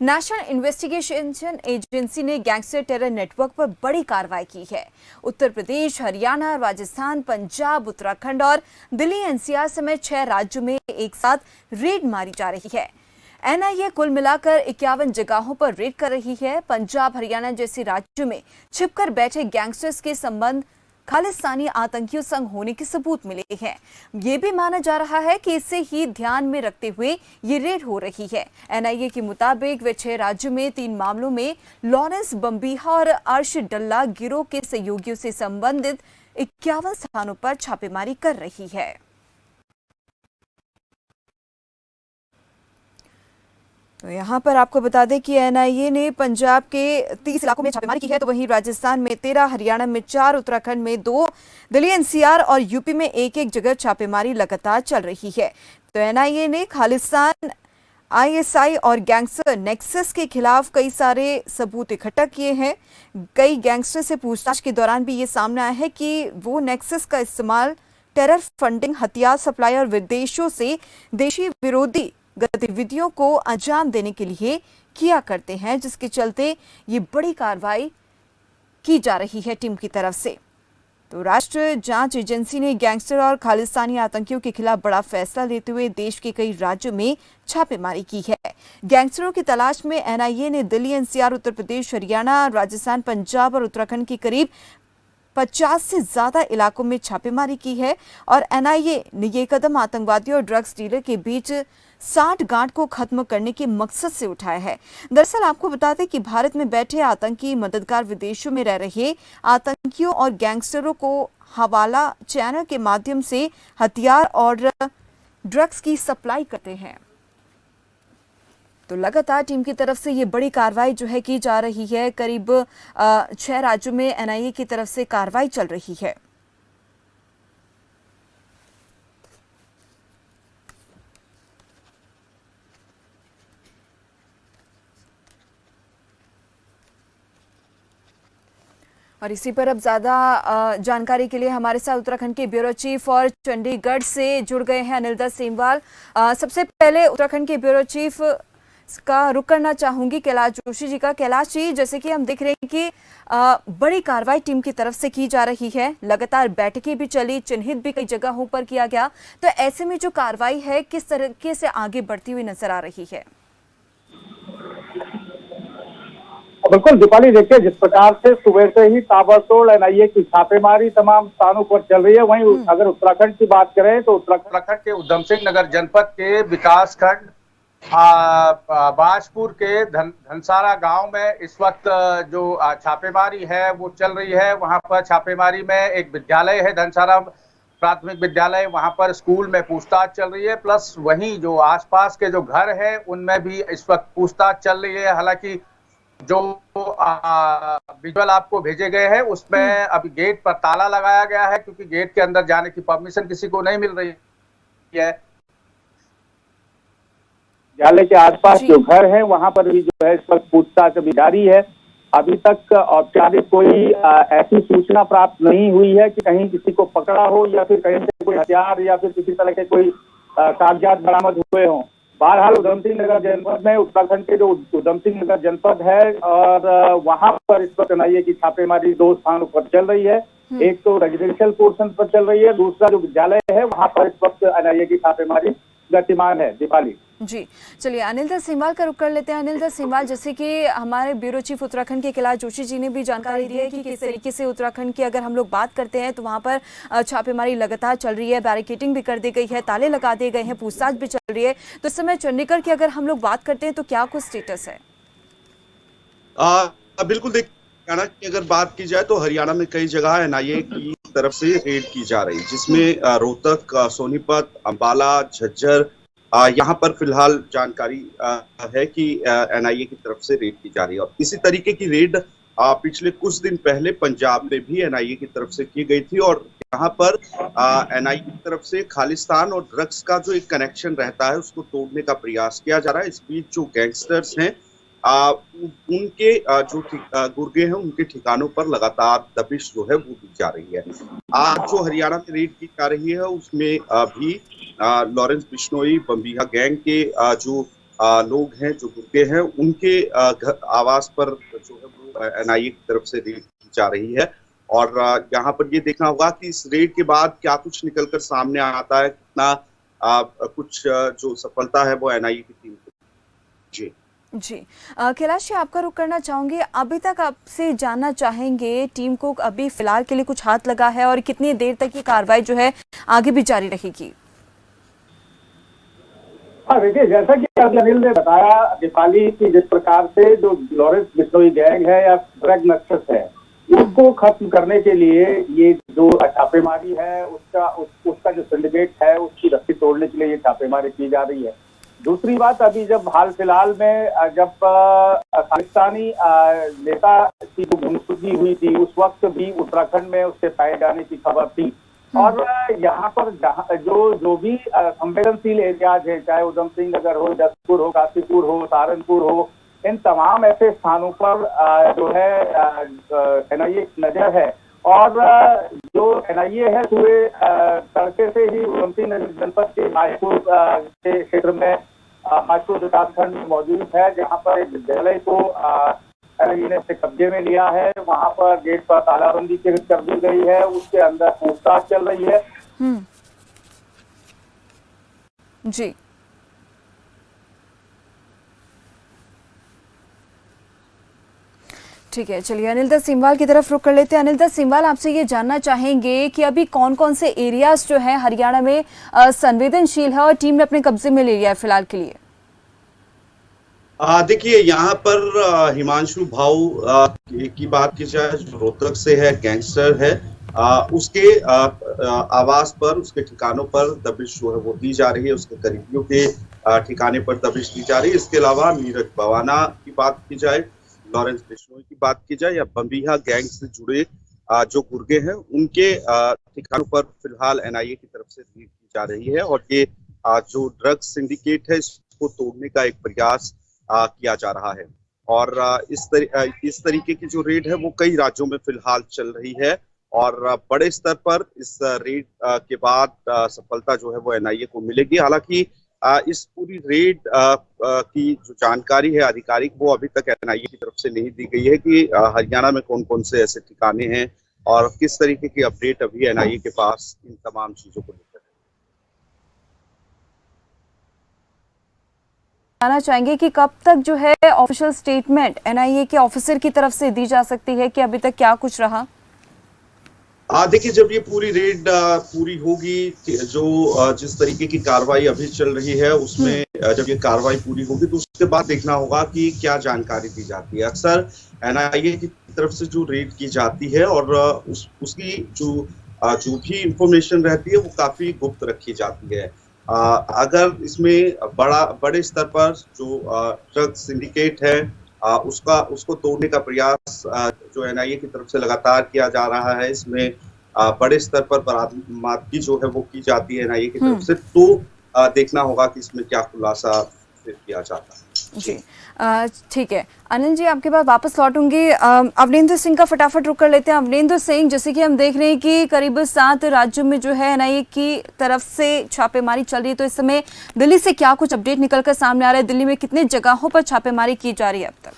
National investigation agency ने gangster terror network पर बड़ी कार्रवाई की है। उत्तर प्रदेश, हरियाणा, राजस्थान, पंजाब, उत्तराखंड और दिल्ली एनसीआर समेत 6 राज्यों में एक साथ रेड मारी जा रही है। एनआईए कुल मिलाकर 51 जगहों पर रेड कर रही है। पंजाब, हरियाणा जैसे राज्यों में छिपकर बैठे गैंगस्टर्स के संबंध खालिस्तानी आतंकियों संग होने के सबूत मिले हैं। ये भी माना जा रहा है कि इसे ही ध्यान में रखते हुए ये रेड हो रही है। एनआईए के मुताबिक वे 6 राज्यों में 3 मामलों में लॉरेंस बम्बीहा और अर्श डल्ला गिरोह के सहयोगियों से संबंधित 51 स्थानों पर छापेमारी कर रही है। तो यहाँ पर आपको बता दें कि एनआईए ने पंजाब के 30 इलाकों में छापेमारी की है, तो वहीं राजस्थान में 13, हरियाणा में 4, उत्तराखंड में 2, दिल्ली एनसीआर और यूपी में एक जगह छापेमारी लगातार चल रही है। तो एनआईए ने खालिस्तान, आईएसआई और गैंगस्टर नेक्सस के खिलाफ कई सारे सबूत इकट्ठा किए हैं। कई गैंगस्टर से पूछताछ के दौरान भी ये सामने आया है कि वो नेक्सस का इस्तेमाल टेरर फंडिंग, हथियार सप्लाई और विदेशों से देशी विरोधी गतिविधियों को अंजाम देने के लिए किया करते हैं, जिसके चलते ये बड़ी कार्रवाई की जा रही है टीम की तरफ से। तो राष्ट्रीय जांच एजेंसी ने गैंगस्टर और खालिस्तानी आतंकियों के खिलाफ बड़ा फैसला लेते हुए देश के कई राज्यों में छापेमारी की है। गैंगस्टरों की तलाश में एनआईए ने दिल्ली एनसीआर, उत्तर प्रदेश, हरियाणा, राजस्थान, पंजाब और उत्तराखंड के करीब 50 से ज्यादा इलाकों में छापेमारी की है। और एनआईए ने ये कदम आतंकवादियों और ड्रग्स डीलर के बीच साठ गांठ को खत्म करने के मकसद से उठाया है। दरअसल आपको बता दें कि भारत में बैठे आतंकी मददगार विदेशों में रह रहे आतंकियों और गैंगस्टरों को हवाला चैनल के माध्यम से हथियार और ड्रग्स की सप्लाई करते हैं। तो लगातार टीम की तरफ से ये बड़ी कार्रवाई जो है की जा रही है। करीब 6 राज्यों में एनआईए की तरफ से कार्रवाई चल रही है। और इसी पर अब ज्यादा जानकारी के लिए हमारे साथ उत्तराखंड के ब्यूरो चीफ और चंडीगढ़ से जुड़ गए हैं अनिल सेमवाल। सबसे पहले उत्तराखंड के ब्यूरो चीफ का रुख करना चाहूंगी कैलाश जोशी जी का। कैलाश जी, जैसे कि हम देख रहे हैं कि बड़ी कार्रवाई टीम की तरफ से की जा रही है, लगातार बैठकें भी चली, चिन्हित भी कई जगहों पर किया गया, तो ऐसे में जो कार्रवाई है किस तरीके से आगे बढ़ती हुई नजर आ रही है? बिल्कुल दीपाली, देखिए जिस प्रकार से सुबह से ही ताबड़तोड़ एनआईए की छापेमारी तमाम स्थानों पर चल रही है, वहीं अगर उत्तराखंड की बात करें तो उत्तराखंड के उधम सिंह नगर जनपद के विकास खंड बाजपुर के धनसारा गांव में इस वक्त जो छापेमारी है वो चल रही है। वहां पर छापेमारी में एक विद्यालय है, धनसारा प्राथमिक विद्यालय, वहां पर स्कूल में पूछताछ चल रही है, प्लस वहीं जो आसपास के जो घर है उनमें भी इस वक्त पूछताछ चल रही है। हालांकि जो विजुअल आपको भेजे गए हैं उसमें अभी गेट पर ताला लगाया गया है, क्योंकि गेट के अंदर जाने की परमिशन किसी को नहीं मिल रही है। विद्यालय के आसपास जो घर है वहां पर भी जो है इस वक्त पूछताछ अभी जारी है। अभी तक औपचारिक कोई ऐसी सूचना प्राप्त नहीं हुई है कि कहीं किसी को पकड़ा हो या फिर कहीं से कोई हथियार या फिर किसी तरह के कोई कागजात बरामद हुए हों। बहरहाल उधम सिंह नगर जनपद में, उत्तराखंड के जो उधम सिंह नगर जनपद है, और वहां पर इस वक्त एनआईए की छापेमारी 2 स्थानों पर चल रही है। एक तो रेजिडेंशियल पोर्शन पर चल रही है, दूसरा जो विद्यालय है वहां पर इस वक्त एनआईए की छापेमारी गतिमान है। दीपाली जी, चलिए अनिल सेमवाल का रुख कर लेते हैं। अनिल सेमवाल, जैसे कि हमारे ब्यूरो चीफ उत्तराखंड के कैलाश जोशी जी ने भी जानकारी दी है कि किस तरीके से उत्तराखंड की अगर हम लोग बात करते हैं तो वहां पर छापेमारी लगातार चल रही है, बैरिकेडिंग भी कर दी गई है, ताले लगा दिए गए हैं, पूछताछ भी चल रही है। तो इस समय चंडीगढ़ की अगर हम लोग बात करते हैं तो क्या कुछ स्टेटस है? बिल्कुल, हरियाणा की अगर बात की जाए तो हरियाणा में कई जगह एनआईए की तरफ से रेड की जा रही, जिसमें रोहतक, सोनीपत, अंबाला, झज्जर, यहाँ पर फिलहाल जानकारी है कि एनआईए की तरफ से रेड की जा रही है। और इसी तरीके की रेड पिछले कुछ दिन पहले पंजाब में भी एनआईए की तरफ से की गई थी, और यहाँ पर एनआईए की तरफ से खालिस्तान और ड्रग्स का जो एक कनेक्शन रहता है उसको तोड़ने का प्रयास किया जा रहा है। इस बीच जो गैंगस्टर्स हैं उनके जो गुर्गे हैं उनके ठिकानों पर लगातार दबिश जो है वो दी जा रही है। आज जो हरियाणा में रेड की जा रही है उसमें भी लॉरेंस बिश्नोई, बम्बीहा गैंग के जो लोग हैं जो गुर्गे हैं उनके आवास पर जो है वो एनआईए की तरफ से रेड की जा रही है। और यहाँ पर ये देखना होगा कि इस रेड के बाद क्या कुछ निकलकर सामने आता है, कितना कुछ जो सफलता है वो एनआईए की टीम को। जी जी कैलाश जी, आपका रुख करना चाहूंगी। अभी तक आपसे जानना चाहेंगे टीम को अभी फिलहाल के लिए कुछ हाथ लगा है और कितनी देर तक ये कार्रवाई जो है आगे भी जारी रहेगी? हाँ देखिए, जैसा कि अभी अनिल ने बताया, दीपाली की जिस प्रकार से जो लॉरेंस बिश्नोई गैंग है या ड्रग नक्सस है, उसको खत्म करने के लिए ये जो छापेमारी है उसका जो सिंडिकेट है उसकी रस्सी तोड़ने के लिए ये छापेमारी की जा रही है। दूसरी बात, अभी जब हाल फिलहाल में जब खालिस्तानी नेता की जो गुमशुदगी हुई थी उस वक्त भी उत्तराखंड में उसके पाए जाने की खबर थी। और यहाँ पर जो भी संवेदनशील एरियाज है, चाहे उधम सिंह नगर हो, जसपुर हो, काशीपुर हो, सहारनपुर हो, इन तमाम ऐसे स्थानों पर जो है एनआईए नजर है। और जो एनआईए है सुबह तड़के से ही उधम सिंह नगर जनपद के मायपुर के क्षेत्र में मायपुर विकासखंड में मौजूद है, जहाँ पर एक विद्यालय को एनआईए ने कब्जे में लिया है। वहां पर गेट पर तालाबंदी कर दी गई है, उसके अंदर पूछताछ चल रही है। जी ठीक है, चलिए अनिल दत्त सिंहवाल की तरफ रुख कर लेते हैं। अनिल दत्त सिंहवाल, आपसे ये जानना चाहेंगे कि अभी कौन कौन से एरियाज जो है हरियाणा में संवेदनशील है और टीम ने अपने कब्जे में ले लिया है फिलहाल के लिए? देखिए, यहाँ पर हिमांशु भाऊ की बात की जाए, जो रोहतक से है, गैंगस्टर है, उसके आवास पर, उसके ठिकानों पर दबिश जो है वो दी जा रही है, उसके करीबियों के ठिकाने पर दबिश दी जा रही है। इसके अलावा नीरज बवाना की बात की जाए, लॉरेंस बिश्नोई की बात की जाए, या बम्बिहा गैंग से जुड़े जो गुर्गे हैं उनके ठिकानों पर फिलहाल एनआईए की तरफ से रेड की जा रही है। और ये जो ड्रग सिंडिकेट है इसको तोड़ने का एक प्रयास किया जा रहा है। और इस तरीके की जो रेड है वो कई राज्यों में फिलहाल चल रही है। और बड़े स्तर पर इस रेड के बाद सफलता जो है वो एनआईए को मिलेगी। हालांकि इस पूरी रेड की जो जानकारी है आधिकारिक, वो अभी तक एनआईए की तरफ से नहीं दी गई है कि हरियाणा में कौन कौन से ऐसे ठिकाने हैं और किस तरीके की अपडेट अभी एनआईए के पास इन तमाम चीजों को लेकर है। जानना चाहेंगे कि कब तक जो है ऑफिशियल स्टेटमेंट एनआईए के ऑफिसर की तरफ से दी जा सकती है, कि अभी तक क्या कुछ रहा? देखिए, जब ये पूरी रेड पूरी होगी, जो जिस तरीके की कार्रवाई अभी चल रही है उसमें जब ये कार्रवाई पूरी होगी तो उसके बाद देखना होगा कि क्या जानकारी दी जाती है। अक्सर एनआईए की तरफ से जो रेड की जाती है और उसकी जो भी इंफॉर्मेशन रहती है वो काफी गुप्त रखी जाती है। अगर इसमें बड़े स्तर पर जो ड्रग सिंडिकेट है उसको तोड़ने का प्रयास जो एनआईए की तरफ से लगातार किया जा रहा है, इसमें बड़े स्तर पर बरामदगी जो है वो की जाती है एनआईए की तरफ से, तो देखना होगा कि इसमें क्या खुलासा फिर किया जाता है। जी ठीक है, अनिल जी आपके पास वापस लौटूंगी। अवनेंद्र सिंह का फटाफट रुक कर लेते हैं। अवनेंद्र सिंह, जैसे कि हम देख रहे हैं कि करीब 7 राज्यों में जो है एनआईए की तरफ से छापेमारी चल रही है, तो इस समय दिल्ली से क्या कुछ अपडेट निकलकर सामने आ रहा है? दिल्ली में कितने जगहों पर छापेमारी की जा रही है अब तक?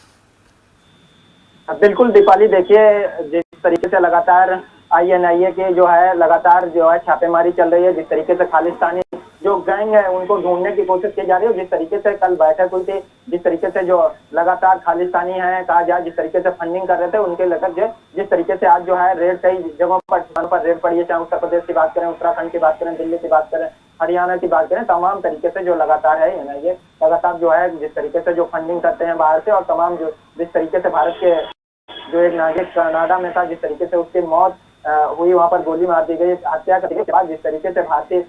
बिल्कुल दीपाली, देखिए जिस तरीके से लगातार आईएनआईए के जो है लगातार जो है छापेमारी चल रही है, जिस तरीके से खालिस्तानी जो गैंग है उनको ढूंढने की कोशिश की जा रही है, जिस तरीके से कल बैठक हुई थी, जिस तरीके से जो लगातार खालिस्तानी है कहा जाए, जिस तरीके से फंडिंग कर रहे थे उनके लेकर जो जिस तरीके से आज जो है रेड कई जगहों पर रेड पड़ी है, चाहे उत्तर प्रदेश की बात करें, उत्तराखंड की बात करें, दिल्ली की बात करें, हरियाणा की बात करें, तमाम तरीके से जो लगातार है एनआईए लगातार जो है जिस तरीके से जो फंडिंग करते हैं बाहर से, और तमाम जो जिस तरीके से भारत के जो एक नागरिक कनाडा में था, जिस तरीके से उसकी मौत हुई, वहां पर गोली मार दी गई, हत्या करने के बाद जिस तरीके से भारतीय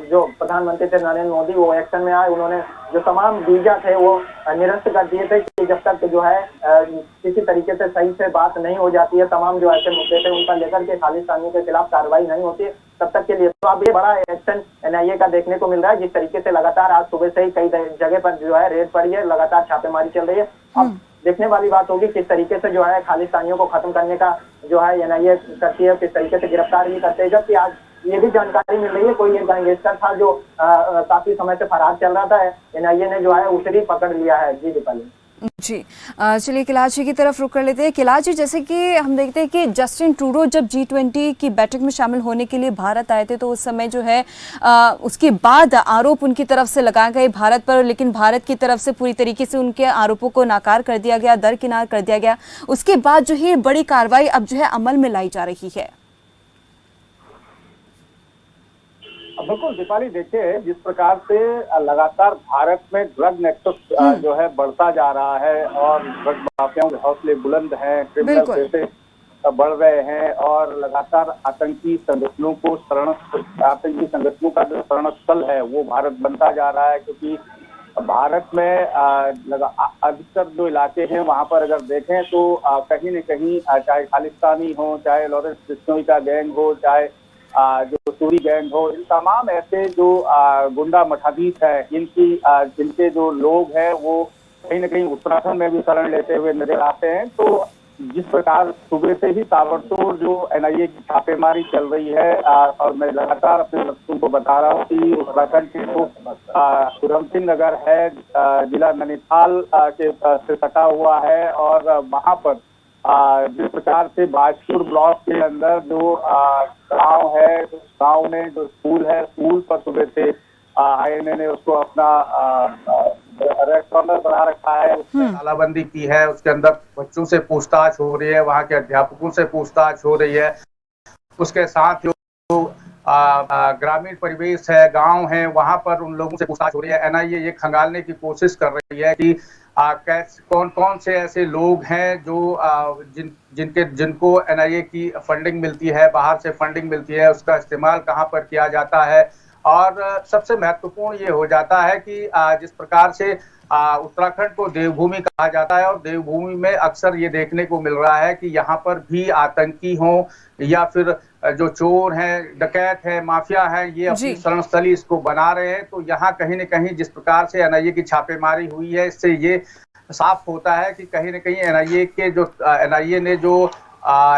जो प्रधानमंत्री थे नरेंद्र मोदी वो एक्शन में आए, उन्होंने जो तमाम वीजा थे वो निरस्त कर दिए थे कि जब तक जो है किसी तरीके से सही से बात नहीं हो जाती है, तमाम जो ऐसे मुद्दे थे उनका लेकर के खालिस्तानियों के खिलाफ कार्रवाई नहीं होती है तब तक के लिए। तो अब ये बड़ा एक्शन एनआईए का देखने को मिल रहा है, जिस तरीके से लगातार आज सुबह से ही कई जगह पर जो है रेड पड़ी है, लगातार छापेमारी चल रही है। अब देखने वाली बात होगी किस तरीके से जो है खालिस्तानियों को खत्म करने का जो है एनआईए करती है, किस तरीके से गिरफ्तार भी करते हैं। जबकि आज ये भी जानकारी मिल रही है। कोई एक गैंगस्टर था जो काफी समय से फरार चल रहा था, एनआईए ने जो है उसे भी पकड़ लिया है। जी दीपाली। जी चलिए कैलाश जी की तरफ रुक कर लेते हैं। कैलाश जी, जैसे कि हम देखते हैं कि जस्टिन ट्रूडो जब G20 की बैठक में शामिल होने के लिए भारत आए थे तो उस समय जो है उसके बाद आरोप उनकी तरफ से लगाए गए भारत पर, लेकिन भारत की तरफ से पूरी तरीके से उनके आरोपों को नाकार कर दिया गया, दरकिनार कर दिया गया। उसके बाद जो है बड़ी कार्रवाई अब जो है अमल में लाई जा रही है। बिल्कुल दीपाली, देखिए जिस प्रकार से लगातार भारत में ड्रग नेक्सस जो है बढ़ता जा रहा है और ड्रग माफियाओं के हौसले बुलंद हैं, क्रिमिनल केसेस बढ़ रहे हैं और लगातार आतंकी संगठनों का जो शरण स्थल है वो भारत बनता जा रहा है। क्योंकि भारत में अधिकतर जो इलाके हैं वहां पर अगर देखें तो कहीं न कहीं चाहे खालिस्तानी हो, चाहे लॉरेंस बिश्नोई का गैंग हो, चाहे जो सूरी गैंग हो, इन तमाम ऐसे जो गुंडा मठाधीश है, जिनके जो लोग हैं वो कहीं न कहीं उत्तराखंड में भी शरण लेते हुए नजर आते हैं। तो जिस प्रकार सुबह से ही ताबड़तोड़ जो एनआईए की छापेमारी चल रही है और मैं लगातार अपने दर्शकों को बता रहा हूँ कि उत्तराखंड के जो उधम सिंह नगर है, जिला नैनीताल के से सटा हुआ है और वहां पर जिस प्रकार से बाजपुर ब्लॉक के अंदर जो गांव है, उस गांव में जो स्कूल है, स्कूल पर सुबह से आईएनए ने उसको अपना रेड कॉर्नर बना रखा है, उसमें तालाबंदी की है, उसके अंदर बच्चों से पूछताछ हो रही है, वहां के अध्यापकों से पूछताछ हो रही है। उसके साथ जो ग्रामीण परिवेश है, गांव है, वहां पर उन लोगों से पूछताछ हो रही है। एनआईए ये खंगालने की कोशिश कर रही है कि कौन कौन से ऐसे लोग हैं जो जिनको एनआईए की फंडिंग मिलती है, बाहर से फंडिंग मिलती है, उसका इस्तेमाल कहां पर किया जाता है। और सबसे महत्वपूर्ण ये हो जाता है कि जिस प्रकार से उत्तराखंड को देवभूमि कहा जाता है और देवभूमि में अक्सर ये देखने को मिल रहा है कि यहाँ पर भी आतंकी हो या फिर जो चोर हैं, डकैत हैं, माफिया हैं, ये अपनी शरणस्थली इसको बना रहे हैं। तो यहाँ कहीं न कहीं जिस प्रकार से एनआईए की छापेमारी हुई है, इससे ये साफ होता है कि कहीं न कहीं एनआईए ने जो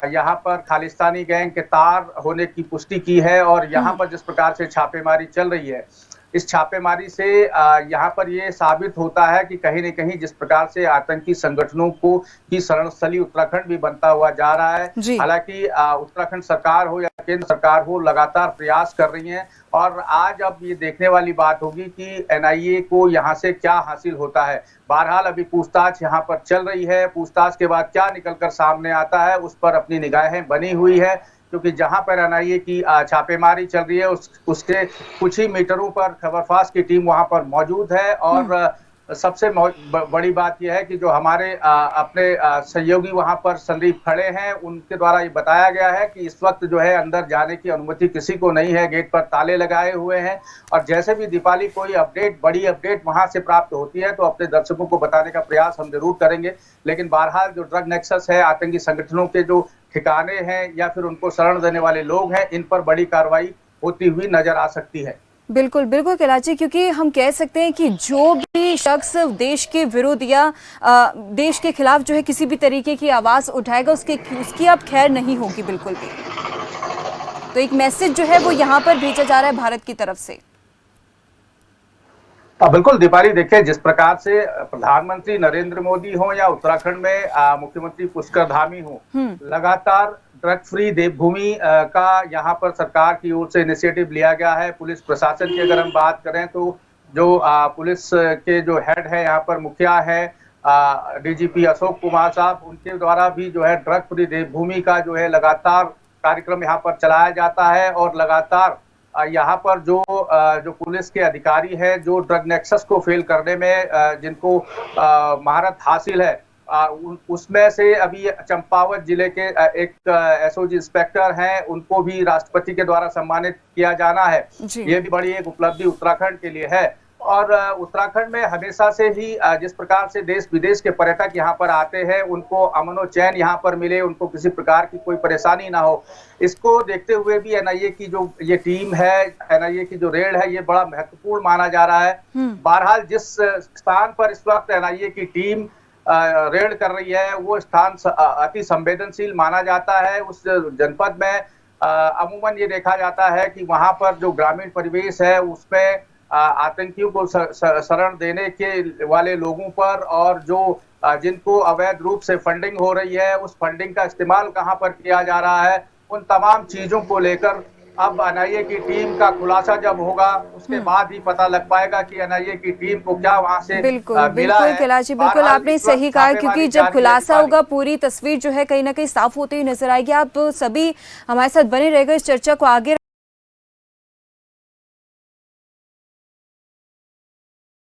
यहाँ पर खालिस्तानी गैंग के तार होने की पुष्टि की है और यहाँ पर जिस प्रकार से छापेमारी चल रही है, इस छापेमारी से यहाँ पर ये साबित होता है कि कहीं न कहीं जिस प्रकार से आतंकी संगठनों की शरणस्थली उत्तराखंड भी बनता हुआ जा रहा है। हालांकि उत्तराखंड सरकार हो या केंद्र सरकार हो, लगातार प्रयास कर रही है और आज अब ये देखने वाली बात होगी कि एनआईए को यहाँ से क्या हासिल होता है। बहरहाल अभी पूछताछ यहाँ पर चल रही है, पूछताछ के बाद क्या निकलकर सामने आता है उस पर अपनी निगाहें बनी हुई है। क्योंकि जहां पर एनआईए की छापेमारी चल रही है उसके कुछ ही मीटरों पर खबरफाश की टीम वहां पर मौजूद है। और सबसे बड़ी बात यह है कि जो हमारे अपने सहयोगी वहां पर संदीप खड़े हैं, उनके द्वारा ये बताया गया है कि इस वक्त जो है अंदर जाने की अनुमति किसी को नहीं है, गेट पर ताले लगाए हुए हैं। और जैसे भी दीपाली कोई बड़ी अपडेट वहां से प्राप्त होती है तो अपने दर्शकों को बताने का प्रयास हम जरूर करेंगे। लेकिन बहरहाल जो ड्रग नेक्सस है, आतंकी संगठनों के जो ठिकाने हैं या फिर उनको शरण देने वाले लोग हैं, इन पर बड़ी कार्रवाई होती हुई नजर आ सकती है। बिल्कुल बिल्कुल कैलाश जी, क्योंकि हम कह सकते हैं कि जो भी शख्स देश के विरुद्ध या देश के खिलाफ जो है किसी भी तरीके की आवाज उठाएगा उसकी अब खैर नहीं होगी बिल्कुल भी। तो एक मैसेज जो है वो यहाँ पर भेजा जा रहा है भारत की तरफ से। बिल्कुल दीपाली, देखिए जिस प्रकार से प्रधानमंत्री नरेंद्र मोदी हो या उत्तराखंड में मुख्यमंत्री पुष्कर धामी हो, लगातार ड्रग फ्री देवभूमि का यहाँ पर सरकार की ओर से इनिशिएटिव लिया गया है। पुलिस प्रशासन की अगर हम बात करें तो जो पुलिस के जो हेड है यहाँ पर मुखिया है डीजीपी अशोक कुमार साहब, उनके द्वारा भी जो है ड्रग फ्री देवभूमि का जो है लगातार कार्यक्रम यहाँ पर चलाया जाता है। और लगातार यहाँ पर जो पुलिस के अधिकारी हैं, जो ड्रग नेक्सस को फेल करने में जिनको महारत हासिल है, उसमें से अभी चंपावत जिले के एक एसओजी इंस्पेक्टर हैं, उनको भी राष्ट्रपति के द्वारा सम्मानित किया जाना है। ये भी बड़ी एक उपलब्धि उत्तराखंड के लिए है। और उत्तराखंड में हमेशा से ही जिस प्रकार से देश विदेश के पर्यटक यहाँ पर आते हैं, उनको अमन चैन यहाँ पर मिले, उनको किसी प्रकार की कोई परेशानी ना हो, इसको देखते हुए भी एनआईए की जो ये टीम है, एनआईए की जो रेड है, ये बड़ा महत्वपूर्ण माना जा रहा है। बहरहाल जिस स्थान पर इस वक्त एनआईए की टीम रेड कर रही है वो स्थान अति संवेदनशील माना जाता है। उस जनपद में अमूमन ये देखा जाता है कि वहां पर जो ग्रामीण परिवेश है उसमें आतंकियों को शरण देने के वाले लोगों पर और जो जिनको अवैध रूप से फंडिंग हो रही है उस फंडिंग का इस्तेमाल कहां पर किया जा रहा है, उन तमाम चीजों को लेकर अब एनआईए की टीम का खुलासा जब होगा उसके बाद ही पता लग पाएगा कि एनआईए की टीम को क्या वहां से बिल्कुल मिला बिल्कुल है। कैलाश जी, बिल्कुल आपने सही कहा, क्योंकि जब खुलासा होगा पूरी तस्वीर जो है कहीं ना कहीं साफ होती हुई नजर आएगी। आप सभी हमारे साथ बने रहेगा, इस चर्चा को आगे